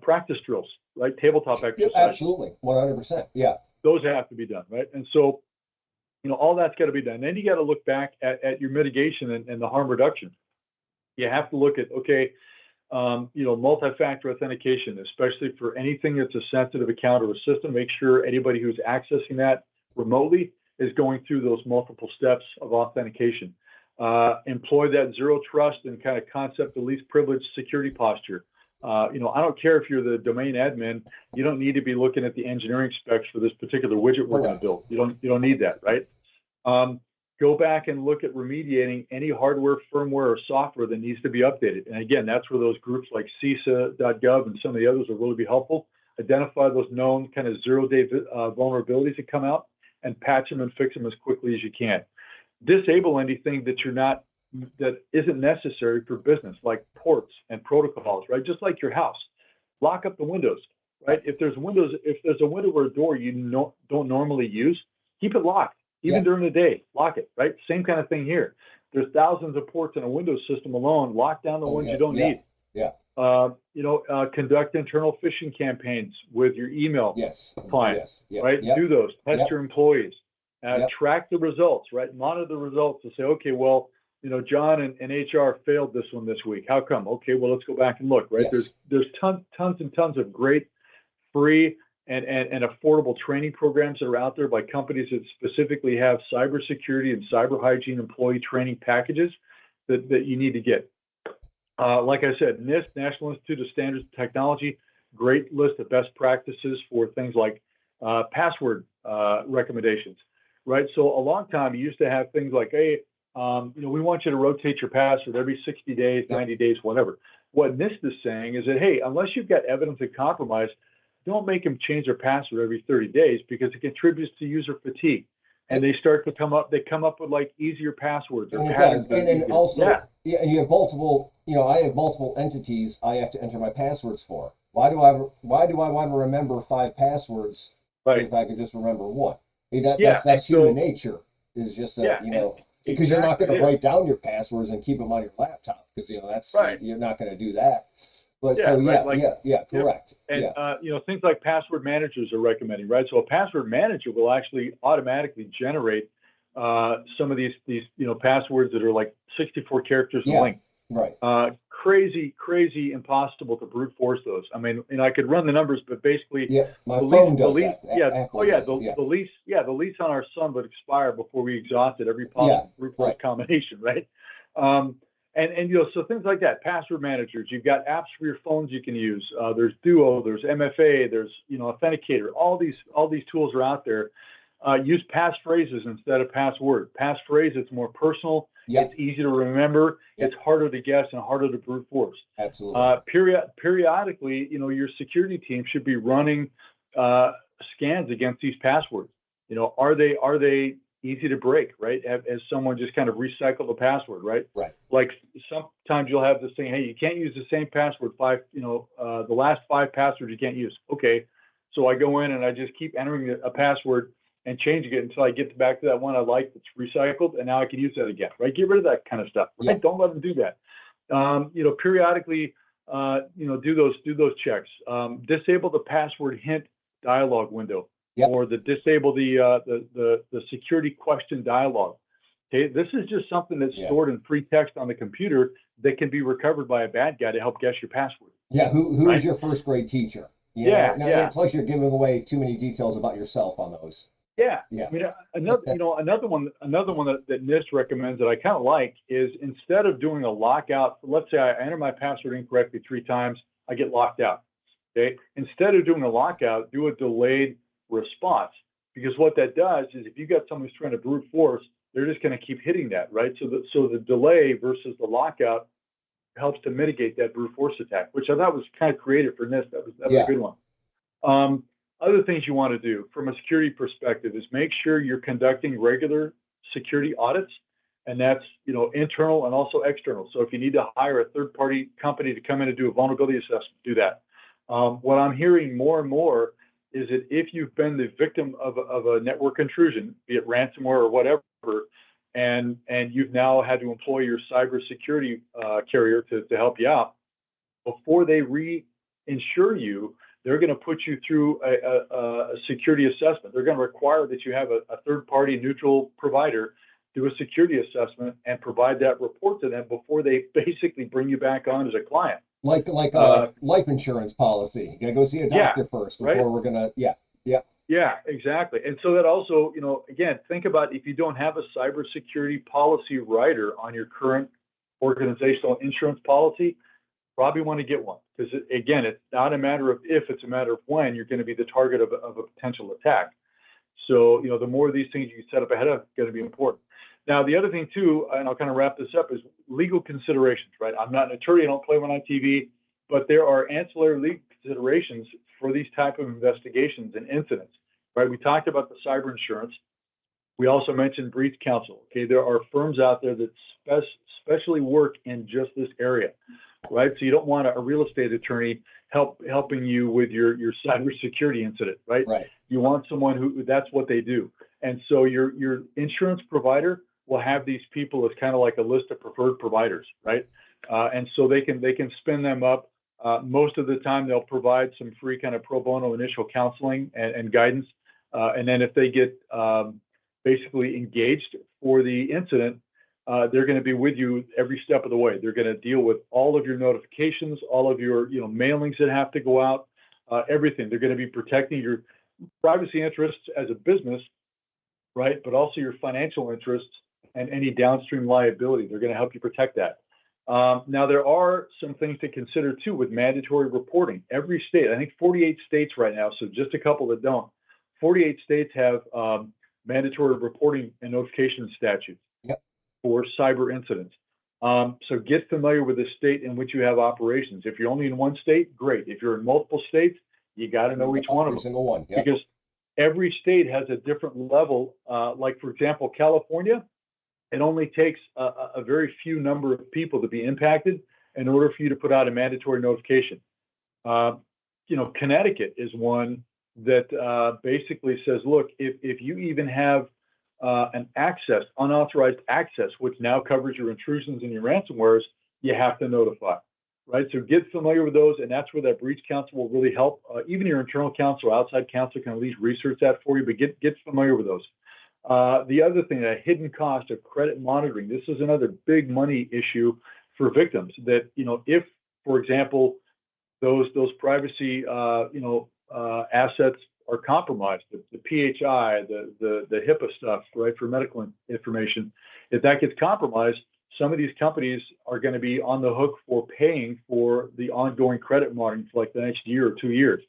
practice drills, right? Tabletop exercises. Absolutely, 100%. Yeah. Those have to be done, right? And so, all that's got to be done. Then you got to look back at your mitigation and the harm reduction. You have to look at, okay, multi-factor authentication, especially for anything that's a sensitive account or a system. Make sure anybody who's accessing that remotely is going through those multiple steps of authentication. Employ that zero trust and kind of concept of least privilege security posture. I don't care if you're the domain admin, you don't need to be looking at the engineering specs for this particular widget we're going to build. You don't need that, right? Go back and look at remediating any hardware, firmware, or software that needs to be updated. And again, that's where those groups like CISA.gov and some of the others will really be helpful. Identify those known kind of zero-day vulnerabilities that come out and patch them and fix them as quickly as you can. Disable anything that isn't necessary for business, like ports and protocols, right? Just like your house. Lock up the windows, right? If there's a window or a door you don't normally use, keep it locked. Even during the day, lock it, right? Same kind of thing here. There's thousands of ports in a Windows system alone. Lock down the ones you don't need. Yeah. Conduct internal phishing campaigns with your email client, right? Do those. Test your employees. Track the results, right? Monitor the results and say, okay, well, John and HR failed this one this week. How come? Okay, well, let's go back and look, right? There's tons and tons of great free and affordable training programs that are out there by companies that specifically have cybersecurity and cyber hygiene employee training packages that you need to get. Like I said, NIST, National Institute of Standards and Technology, great list of best practices for things like password recommendations, right? So a long time you used to have things like, hey, we want you to rotate your password every 60 days, 90 days, whatever. What NIST is saying is that, hey, unless you've got evidence of compromise, don't make them change their password every 30 days because it contributes to user fatigue. And they come up with like easier passwords or patterns. And also, and you have multiple, I have multiple entities I have to enter my passwords for. Why do I want to remember 5 passwords if I could just remember one? That's human nature. Is just Because you're not going to Exactly. write down your passwords and keep them on your laptop, because that's Right. you're not going to do that. But Yeah, so right. Like, yep. correct. And Yeah, things like password managers are recommending, right? So a password manager will actually automatically generate some of these passwords that are like 64 characters in yeah, length. right. Crazy, impossible to brute force those. I mean, I could run the numbers, but basically, Yeah, my the phone the does that. Apple yeah, does it. Yeah, the lease on our son would expire before we exhausted every yeah, possible brute force right. combination, right? And so things like that, password managers. You've got apps for your phones you can use. There's Duo, there's MFA, there's Authenticator. All these tools are out there. Use passphrases instead of password. Passphrase, it's more personal. Yeah, It's easy to remember. yeah, It's harder to guess and harder to brute force. absolutely. Periodically, your security team should be running scans against these passwords. Are they easy to break, right? Has someone just kind of recycled the password, right? Right. Like sometimes you'll have this thing, hey, you can't use the same password the last 5 passwords you can't use. Okay, so I go in and I just keep entering a password and changing it until I get back to that one I like that's recycled, and now I can use that again, right? Get rid of that kind of stuff, right? Yeah. Don't let them do that. Periodically, do those checks. Disable the password hint dialog window, Yep. or disable the security question dialog. Okay, this is just something that's Yeah. stored in free text on the computer that can be recovered by a bad guy to help guess your password. Yeah, who's Right? your first grade teacher? Yeah, Now, yeah. and plus you're giving away too many details about yourself on those. Yeah, Yeah, I mean, another one that NIST recommends that I kind of like is, instead of doing a lockout, let's say I enter my password incorrectly 3 times, I get locked out. Okay, instead of doing a lockout, do a delayed response, because what that does is, if you got someone who's trying to brute force, they're just going to keep hitting that, right? So the delay versus the lockout helps to mitigate that brute force attack, which I thought was kind of creative for NIST. That was yeah, a good one. Other things you want to do from a security perspective is make sure you're conducting regular security audits, and that's internal and also external. So if you need to hire a third-party company to come in and do a vulnerability assessment, do that. What I'm hearing more and more is that if you've been the victim of a network intrusion, be it ransomware or whatever, and you've now had to employ your cybersecurity carrier to help you out, before they reinsure you, they're going to put you through a security assessment. They're going to require that you have a third-party neutral provider do a security assessment and provide that report to them before they basically bring you back on as a client. like a life insurance policy. You gotta go see a doctor first before right? we're gonna. Yeah, Yeah, exactly. And so that also, again, think about, if you don't have a cybersecurity policy writer on your current organizational insurance policy, probably want to get one, because again, it's not a matter of if, it's a matter of when you're going to be the target of a potential attack. So the more of these things you set up ahead of, going to be important. Now, the other thing too, and I'll kind of wrap this up, is legal considerations, right? I'm not an attorney, I don't play one on TV, but there are ancillary legal considerations for these type of investigations and incidents, right? We talked about the cyber insurance. We also mentioned breach counsel. Okay, there are firms out there that specially work in just this area, right? So you don't want a real estate attorney helping you with your cybersecurity incident, right? right. You want someone who that's what they do. And so your insurance provider will have these people as kind of like a list of preferred providers, right? And so they can spin them up. Most of the time, they'll provide some free kind of pro bono initial counseling and guidance. And then if they get basically engaged for the incident, they're going to be with you every step of the way. They're going to deal with all of your notifications, all of your mailings that have to go out, everything. They're going to be protecting your privacy interests as a business, right? But also your financial interests and any downstream liability. They're going to help you protect that. Now, there are some things to consider too with mandatory reporting. Every state, I think 48 states right now, so just a couple that don't. 48 states have mandatory reporting and notification statutes for cyber incidents. So get familiar with the state in which you have operations. If you're only in one state, great. If you're in multiple states, you got to know each one of them. Every single one, yeah. Because every state has a different level. Like, for example, California, it only takes a very few number of people to be impacted in order for you to put out a mandatory notification. Connecticut is one that basically says, look, if you even have an access, unauthorized access, which now covers your intrusions and your ransomwares, you have to notify, right? So get familiar with those, and that's where that breach counsel will really help. Even your internal counsel or outside counsel can at least research that for you, but get familiar with those. The other thing, a hidden cost of credit monitoring. This is another big money issue for victims that, if, for example, those privacy, assets are compromised, the PHI, the HIPAA stuff, right, for medical information, if that gets compromised, some of these companies are going to be on the hook for paying for the ongoing credit monitoring for like the next year or 2 years,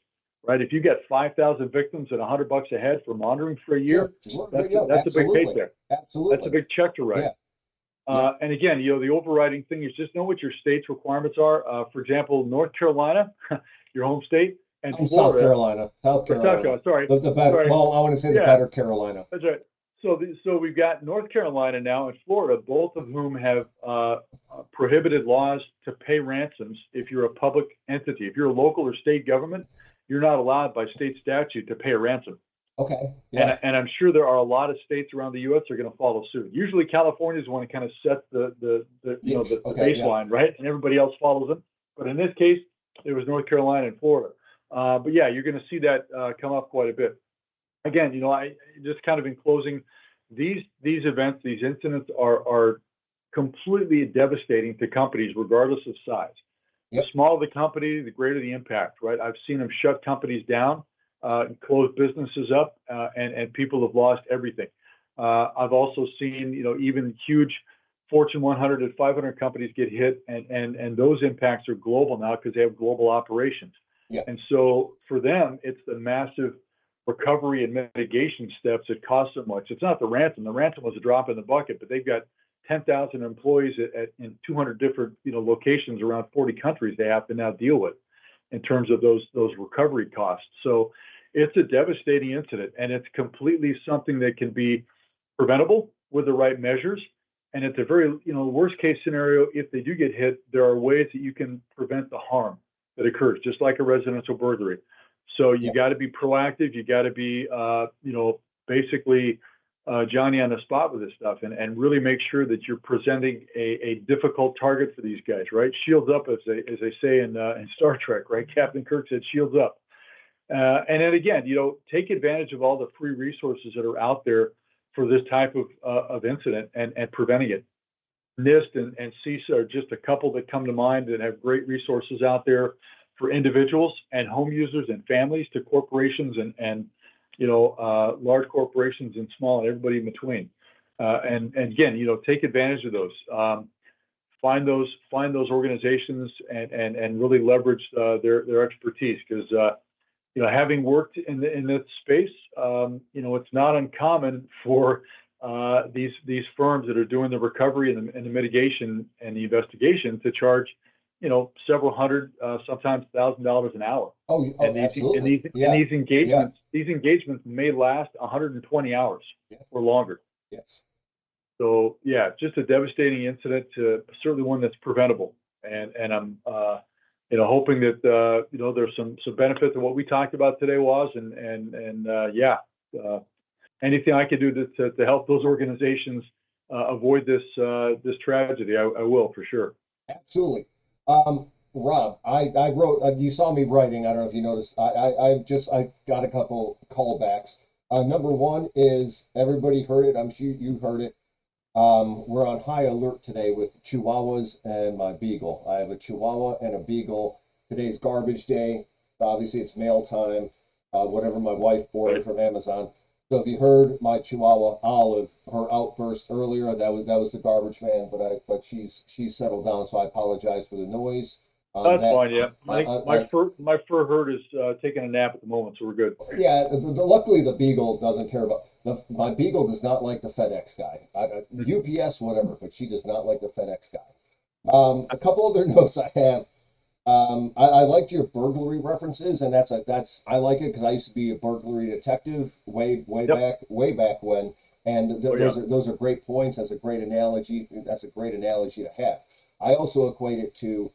right? If you get 5,000 victims at $100 a head for monitoring for a year, Sure. that's a big paycheck. Absolutely. That's a big check to write. Yeah. And again, the overriding thing is just know what your state's requirements are. For example, North Carolina, your home state, and Florida. South Carolina. Sorry. The better. Sorry. Well, I want to say the better Carolina. That's right. So we've got North Carolina now and Florida, both of whom have prohibited laws to pay ransoms if you're a public entity. If you're a local or state government, you're not allowed by state statute to pay a ransom. Okay. Yeah. And I'm sure there are a lot of states around the U.S. that are going to follow suit. Usually California is one that kind of sets the baseline, right? And everybody else follows them. But in this case, it was North Carolina and Florida. But yeah, you're going to see that come up quite a bit. Again, I just kind of in closing, these events, these incidents are completely devastating to companies, regardless of size. Yep. The smaller the company, the greater the impact, right? I've seen them shut companies down, close businesses up, and people have lost everything. I've also seen, even huge Fortune 100 and 500 companies get hit, and those impacts are global now because they have global operations. Yeah. And so for them, it's the massive recovery and mitigation steps that cost so much. It's not the ransom. The ransom was a drop in the bucket, but they've got 10,000 employees in 200 different locations around 40 countries they have to now deal with in terms of those recovery costs. So it's a devastating incident, and it's completely something that can be preventable with the right measures. And it's a very worst case scenario. If they do get hit, there are ways that you can prevent the harm that occurs, just like a residential burglary. So you got to be proactive. You got to be, basically Johnny on the spot with this stuff, and really make sure that you're presenting a difficult target for these guys, right? Shields up, as they say in Star Trek, right? Captain Kirk said, "Shields up." And then again, take advantage of all the free resources that are out there for this type of incident and preventing it. NIST and CISA are just a couple that come to mind that have great resources out there for individuals and home users and families, to corporations and large corporations and small and everybody in between. And again, take advantage of those. Find those organizations and really leverage their expertise, because having worked in this space, it's not uncommon for these firms that are doing the recovery and the mitigation and the investigation to charge several hundred, sometimes $1,000 an hour. Absolutely. These engagements may last 120 hours or longer. Yes. So yeah, just a devastating incident, certainly one that's preventable. And I'm hoping that there's some benefit to what we talked about today, Waz, anything I can do to help those organizations avoid this tragedy, I will, for sure. Absolutely. Rob, I wrote, you saw me writing, I don't know if you noticed, I got a couple callbacks. Number one is, everybody heard it, I'm sure you heard it. We're on high alert today with Chihuahuas and my Beagle. I have a Chihuahua and a Beagle. Today's garbage day. Obviously it's mail time, whatever my wife ordered from Amazon. So if you heard my Chihuahua Olive, her outburst earlier, that was the garbage man, but she's settled down, so I apologize for the noise. That's fine, yeah. My fur herd is taking a nap at the moment, so we're good. Yeah, luckily the Beagle doesn't care about my Beagle does not like the FedEx guy. UPS, whatever, but she does not like the FedEx guy. A couple other notes I have. I liked your burglary references, and I like it because I used to be a burglary detective way back when, and those are great points. That's a great analogy. That's a great analogy to have. I also equate it to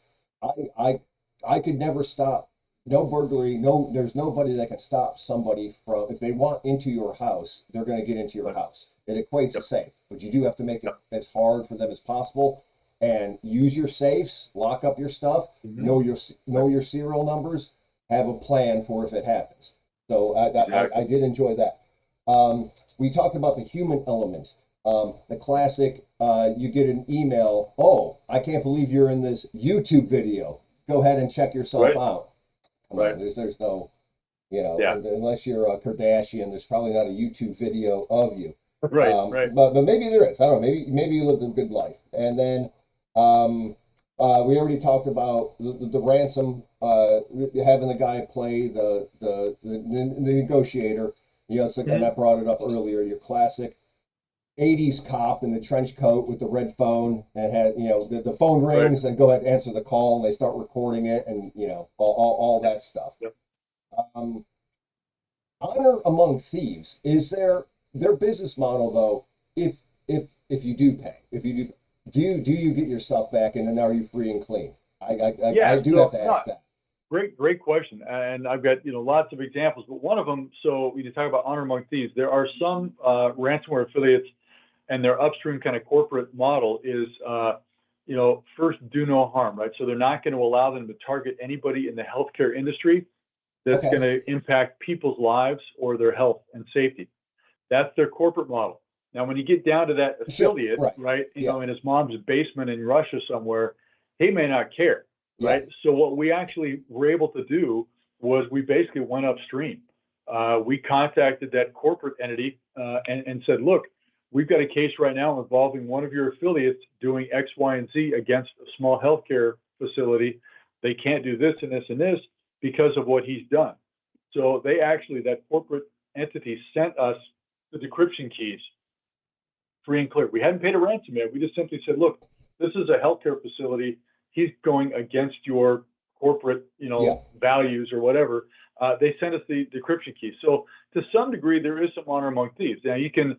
I could never stop no burglary, there's nobody that can stop somebody from, if they want into your house, they're going to get into your Right. house. It equates to Yep. safe, but you do have to make it Yep. as hard for them as possible and use your safes, lock up your stuff, Mhm. know your serial numbers, have a plan for if it happens. So I Exactly. did enjoy that. We talked about the human element. The classic, you get an email, oh, I can't believe you're in this YouTube video. Go ahead and check yourself Right. out. Come Right. on, there's no, Yeah. unless you're a Kardashian, there's probably not a YouTube video of you. Right. Right. But maybe there is. I don't know. Maybe you lived a good life. And then we already talked about the ransom, having the guy play the negotiator. And I Mhm. brought it up earlier. Your classic 80s cop in the trench coat with the red phone and had, the phone Right. rings and go ahead and answer the call and they start recording it and, all Yep. that stuff. Yep. Um, Honor among thieves is their business model though. If you do pay, if you do you get your stuff back and then are you free and clean? I Yeah. do have So to no, ask that. great question, and I've got lots of examples, but one of them. So when you talk about honor among thieves, there are some ransomware affiliates, and their upstream kind of corporate model is, first do no harm, right? So they're not going to allow them to target anybody in the healthcare industry that's going Okay. to impact people's lives or their health and safety. That's their corporate model. Now, when you get down to that Sure. affiliate, Right. right, Yeah. in his mom's basement in Russia somewhere, he may not care, Yeah. right? So what we actually were able to do was we basically went upstream. We contacted that corporate entity and said, look, we've got a case right now involving one of your affiliates doing X, Y, and Z against a small healthcare facility. They can't do this and this and this because of what he's done. So they actually, that corporate entity sent us the decryption keys free and clear. We hadn't paid a ransom yet. We just simply said, look, this is a healthcare facility. He's going against your corporate, Yeah. values or whatever. They sent us the decryption keys. So to some degree, there is some honor among thieves. Now you can,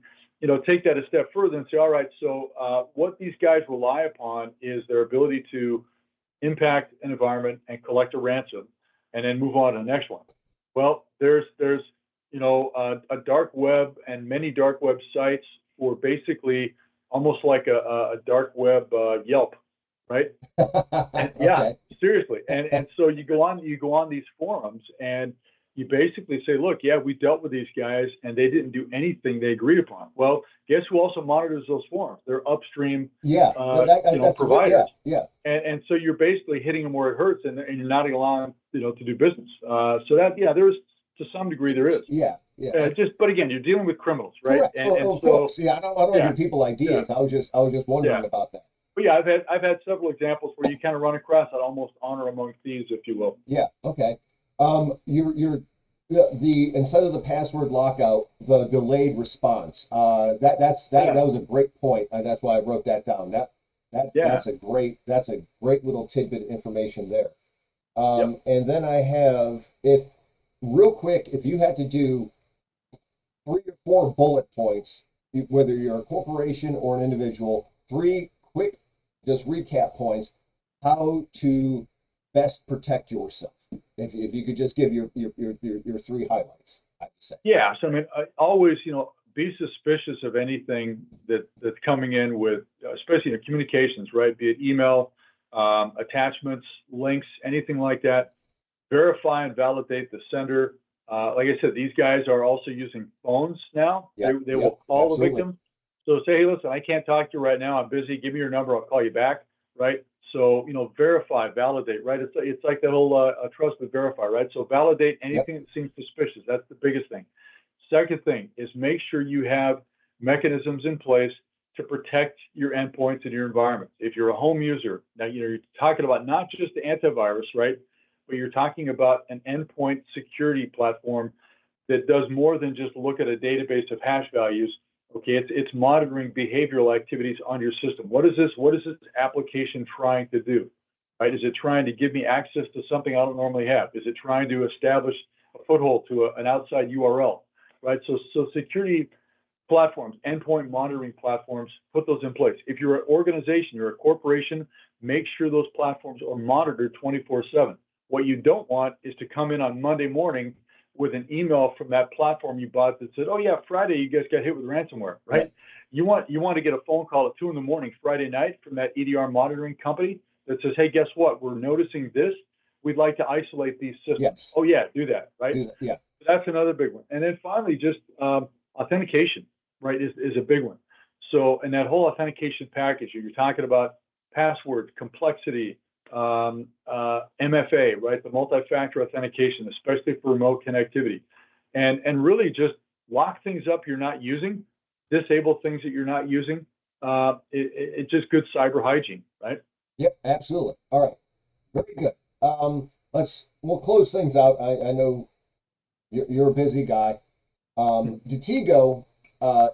take that a step further and say, all right, so what these guys rely upon is their ability to impact an environment and collect a ransom, and then move on to the next one. Well, there's a dark web and many dark web sites for basically almost like a dark web Yelp, right? And yeah, Okay. seriously. And so you go on these forums and you basically say, look, yeah, we dealt with these guys and they didn't do anything they agreed upon. Well, guess who also monitors those forums? They're upstream, Yeah. That's a good. Yeah. providers. Yeah. And so you're basically hitting them where it hurts, and you're not allowing to do business. So that, yeah, there's, to some degree, there is. Yeah. Yeah. But again, you're dealing with criminals, right? Correct. And Of so course. Yeah. I don't want to yeah, give people yeah, ideas. I was just yeah. wondering about that. But yeah, I've had several examples where you kind of run across that almost honor among thieves, if you will. Yeah. Okay. You're the instead of the password lockout, the delayed response. That Yeah, was a great point. That's why I wrote that down. yeah, That's a great little tidbit of information there. yep. And then I have, if real quick, if you had to do 3 or 4 bullet points, whether you're a corporation or an individual, 3 quick, just recap points, how to best protect yourself. If you could just give your 3 highlights, I would say. Yeah. So I mean, I always, be suspicious of anything that's coming in with, especially communications, right? Be it email, attachments, links, anything like that. Verify and validate the sender. Like I said, these guys are also using phones now. They Yep, they yep, will call the absolutely. victim. So say, hey, listen, I can't talk to you right now. I'm busy. Give me your number. I'll call you back. Right. So verify, validate. Right. It's like that whole trust but verify. Right. So validate Yep, anything that seems suspicious. That's the biggest thing. Second thing is make sure you have mechanisms in place to protect your endpoints and your environment. If you're a home user, now you're talking about not just the antivirus, right? But you're talking about an endpoint security platform that does more than just look at a database of hash values. Okay, it's monitoring behavioral activities on your system. What is this application trying to do? Right? Is it trying to give me access to something I don't normally have? Is it trying to establish a foothold to an outside URL? Right? So security platforms, endpoint monitoring platforms, put those in place. If you're an organization, you're a corporation, make sure those platforms are monitored 24/7. What you don't want is to come in on Monday morning with an email from that platform you bought that said, "Oh yeah, Friday you guys got hit with ransomware," right? Right. You want to get a phone call at 2 a.m. Friday night from that EDR monitoring company that says, "Hey, guess what? We're noticing this. We'd like to isolate these systems." Yes. Oh yeah, do that, right? Do that. Yeah. That's another big one. And then finally, just authentication, right, is a big one. So in that whole authentication package, you're talking about password, complexity, MFA, right, the multi-factor authentication, especially for remote connectivity, and really just lock things up you're not using, disable things that you're not using. It's just good cyber hygiene, right? Yep, absolutely. All right. Very good. We'll close things out. I know you're a busy guy. Detego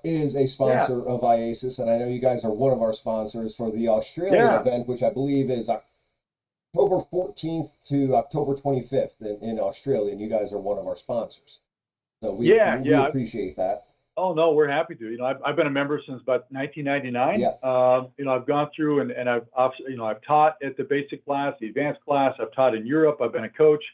is a sponsor of IACIS, and I know you guys are one of our sponsors for the Australian event, which I believe is October 14th to October 25th in Australia, and you guys are one of our sponsors. So we appreciate that. Oh no, we're happy to. You know, I've been a member since about 1999. Yeah. You know, I've gone through and I've taught at the basic class, the advanced class. I've taught in Europe. I've been a coach.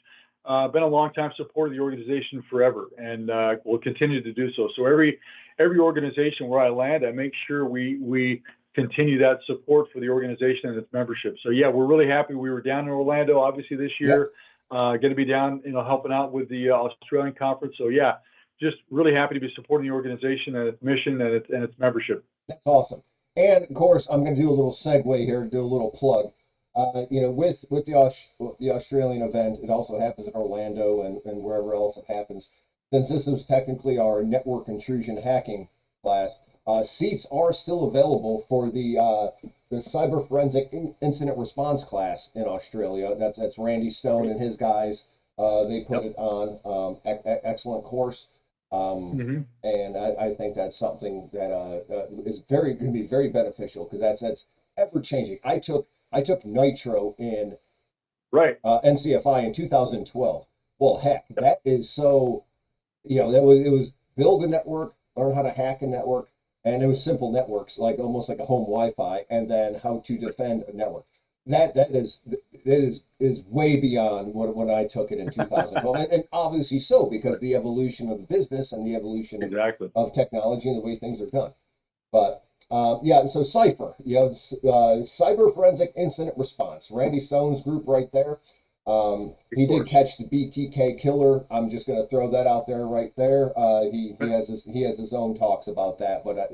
Been a long time supporter of the organization forever, and will continue to do so. So every organization where I land, I make sure we continue that support for the organization and its membership. So yeah, we're really happy. We were down in Orlando, obviously this year. Going to be down, helping out with the Australian conference. So yeah, just really happy to be supporting the organization and its mission and its membership. That's awesome. And of course, I'm going to do a little segue here, do a little plug. With the Australian event, it also happens in Orlando and wherever else it happens. Since this is technically our network intrusion hacking class, seats are still available for the cyber forensic incident response class in Australia. That's Randy Stone and his guys. They put it on. Excellent course. And I think that's something that is going to be very beneficial, because that's ever changing. I took Nitro in NCFI in 2012. Well, heck, that is so, it was build a network, learn how to hack a network, and it was simple networks, like almost like a home Wi-Fi, and then how to defend a network. That is way beyond when I took it in 2012, and obviously so, because the evolution of the business and the evolution of technology and the way things are done. But so Cypher, Cyber Forensic Incident Response, Randy Stone's group right there. He did catch the BTK killer. I'm just going to throw that out there right there. He has his own talks about that, but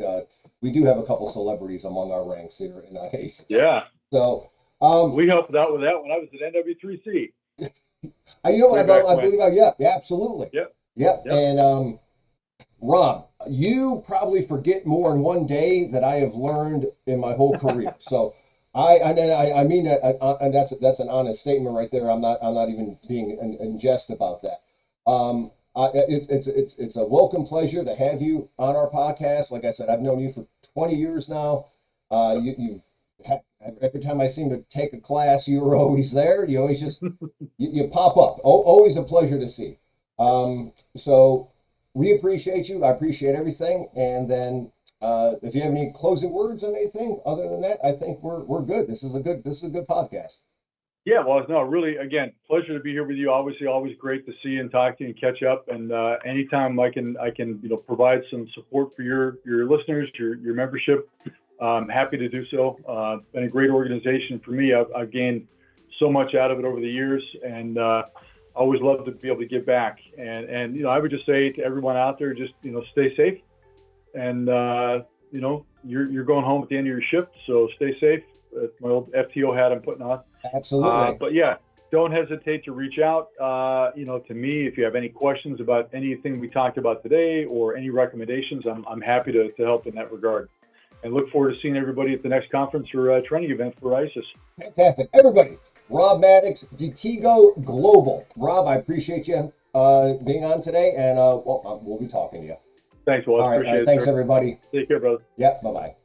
we do have a couple celebrities among our ranks here in IACIS. Yeah. So we helped out with that when I was at NW3C. I believe absolutely. Yep. And Rob, you probably forget more in one day that I have learned in my whole career. So I mean that, and that's an honest statement right there. I'm not even being in jest about that. It's a welcome pleasure to have you on our podcast. Like I said, I've known you for 20 years now. Every time I seem to take a class, you were always there. You always just you pop up. Always a pleasure to see. So we appreciate you. I appreciate everything. And then if you have any closing words on anything other than that, I think we're good. This is a good podcast. Yeah, well, no, really, again, pleasure to be here with you. Obviously, always great to see you and talk to you and catch up. And anytime I can provide some support for your listeners, your membership, I'm happy to do so. Been a great organization for me. I've gained so much out of it over the years, and always love to be able to give back. And I would just say to everyone out there, just stay safe. And you're going home at the end of your shift, so stay safe. It's my old FTO hat I'm putting on. Absolutely. But yeah, don't hesitate to reach out, to me if you have any questions about anything we talked about today or any recommendations. I'm happy to help in that regard. And look forward to seeing everybody at the next conference or training event for IACIS. Fantastic. Everybody, Rob Maddox, Detego Global. Rob, I appreciate you being on today, and we'll be talking to you. Thanks, Walt. All right, appreciate it. Thanks, sir. everybody. Take care, brother. Yep, bye-bye.